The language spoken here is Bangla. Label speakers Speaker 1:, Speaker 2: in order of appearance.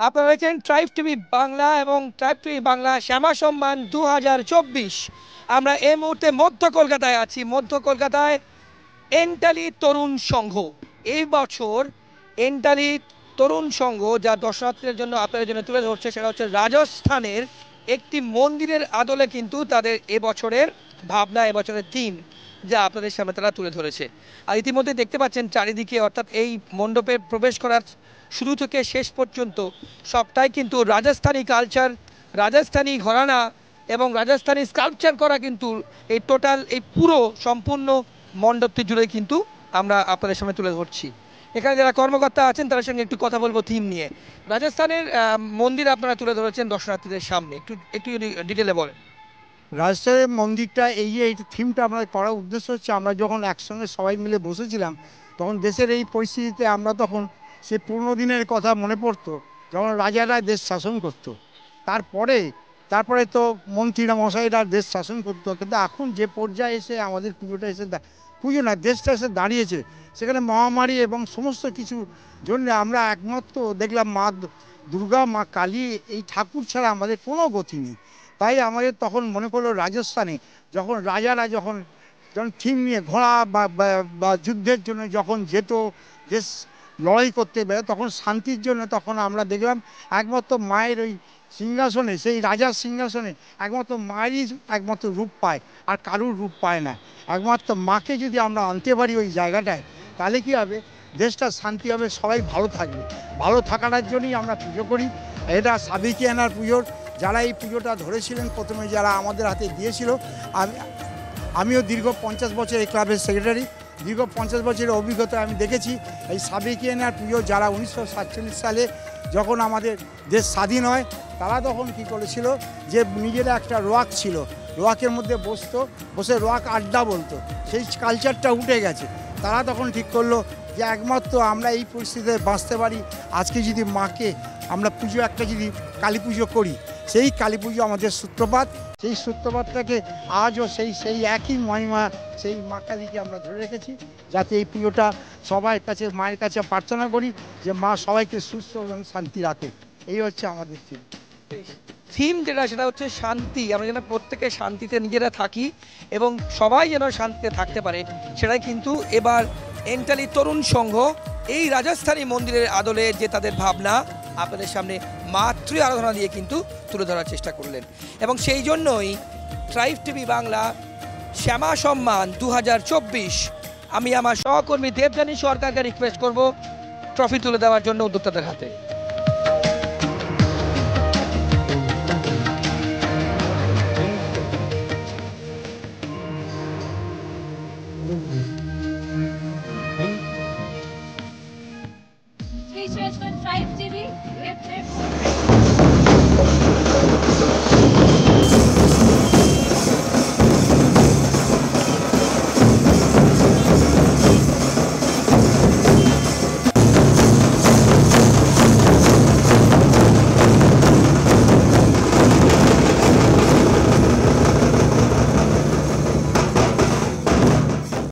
Speaker 1: আপনারা দেখছেন ট্রাইব টিভি বাংলা এবং ট্রাইব টিভি বাংলা শ্যামা সম্মান 2024। আমরা এই মুহূর্তে মধ্য কলকাতায় আছি। মধ্য কলকাতায় এন্টালি তরুণ সংঘ এই বছর এন্টালি তরুণ সংঘ যা দর্শনার্থীদের জন্য আপনাদের জন্য তুলে ধরছে সেটা হচ্ছে রাজস্থানের একটি মন্দিরের আদলে কিন্তু তাদের এবছরের ভাবনা, এবছরের থিম যা আপনাদের সামনে তারা তুলে ধরেছে। আর ইতিমধ্যে দেখতে পাচ্ছেন চারিদিকে, অর্থাৎ এই মণ্ডপে প্রবেশ করার শুরু থেকে শেষ পর্যন্ত সবটাই কিন্তু রাজস্থানী কালচার, রাজস্থানী ঘরানা এবং রাজস্থানী স্কাল্পচার করা কিন্তু এই টোটাল এই পুরো সম্পূর্ণ মণ্ডপটি জুড়ে কিন্তু আমরা আপনাদের সামনে তুলে ধরছি। এখানে যারা কর্মকর্তা আছেন তাদের সঙ্গে একটু কথা বলবো থিম নিয়ে। রাজস্থানের মন্দির আপনারা তুলে ধরেছেন দর্শনার্থীদের সামনে, একটু একটু যদি ডিটেলে বলেন।
Speaker 2: রাজস্থানের মন্দিরটা এই যে এই থিমটা আমরা করার উদ্দেশ্য হচ্ছে, আমরা যখন একসঙ্গে সবাই মিলে বসেছিলাম তখন দেশের এই পরিস্থিতিতে আমরা তখন সে পুরনো দিনের কথা মনে পড়তো, যখন রাজারা দেশ শাসন করতো। তারপরে তারপরে তো মন্ত্রীরা মশাইরা দেশ শাসন করতো, কিন্তু এখন যে পর্যায়ে এসে আমাদের পুজোটা এসে পুজো না দেশটা এসে দাঁড়িয়েছে, সেখানে মহামারী এবং সমস্ত কিছু জন্য আমরা একমাত্র দেখলাম মা দুর্গা, মা কালী, এই ঠাকুর ছাড়া আমাদের কোনো গতি নেই। তাই আমাদের তখন মনে করলো রাজস্থানে যখন রাজারা যখন যখন থিম নিয়ে ঘোড়া বা যুদ্ধের জন্য যখন যেত, দেশ লড়াই করতে বেরো, তখন শান্তির জন্য তখন আমরা দেখলাম একমাত্র মায়ের ওই সিংহাসনে, সেই রাজার সিংহাসনে একমাত্র মায়েরই একমাত্র রূপ পায়, আর কারুর রূপ পায় না। একমাত্র মাকে যদি আমরা আনতে পারি ওই জায়গাটায়, তাহলে কী হবে, দেশটা শান্তি হবে, সবাই ভালো থাকবে। ভালো থাকার জন্যই আমরা পুজো করি। এটা সাবিকিয়ানার পুজোর যারা এই পুজোটা ধরেছিলেন প্রথমে, যারা আমাদের হাতে দিয়েছিল, আমিও দীর্ঘ 50 বছর এই ক্লাবের সেক্রেটারি, দীর্ঘ 50 বছরের অভিজ্ঞতা আমি দেখেছি এই সাবেকিয়ানার পুজো। যারা 1947 সালে যখন আমাদের দেশ স্বাধীন হয়, তারা তখন কী করেছিল, যে নিজেরা একটা রোয়াক ছিল, রোয়াকের মধ্যে বসে রোয়াক আড্ডা বলতো, সেই কালচারটা উঠে গেছে। তারা তখন ঠিক করলো যে একমাত্র আমরা এই পরিস্থিতিতে বাঁচতে পারি আজকে যদি মাকে আমরা পুজো একটা যদি কালী পুজো করি, সেই কালী পুজো আমাদের সূত্রপাত। সেই সূত্রপাতটাকে আজও সেই একই মহিমা, সেই মা কালীকে আমরা ধরে রেখেছি, যাতে এই পুজোটা সবার কাছে, মায়ের কাছে প্রার্থনা করি যে মা সবাইকে সুস্থ এবং শান্তি রাখে। এই হচ্ছে আমাদের থিম।
Speaker 1: থিম যেটা সেটা হচ্ছে শান্তি। আমরা যেন প্রত্যেকে শান্তিতে নিজেরা থাকি এবং সবাই যেন শান্তিতে থাকতে পারে, সেটাই কিন্তু এবার এন্টালি তরুণ সংঘ এই রাজস্থানী মন্দিরের আদলে যে তাদের ভাবনা আপনাদের সামনে মাতৃ আরাধনা দিয়ে কিন্তু তুলে ধরার চেষ্টা করলেন। এবং সেই জন্যই ট্রাইব টিভি বাংলা শ্যামা সম্মান 2024 আমি আমার সহকর্মী দেবযানী সরকারকে রিকোয়েস্ট করব ট্রফি তুলে দেওয়ার জন্য উদ্যোক্তাদের হাতে।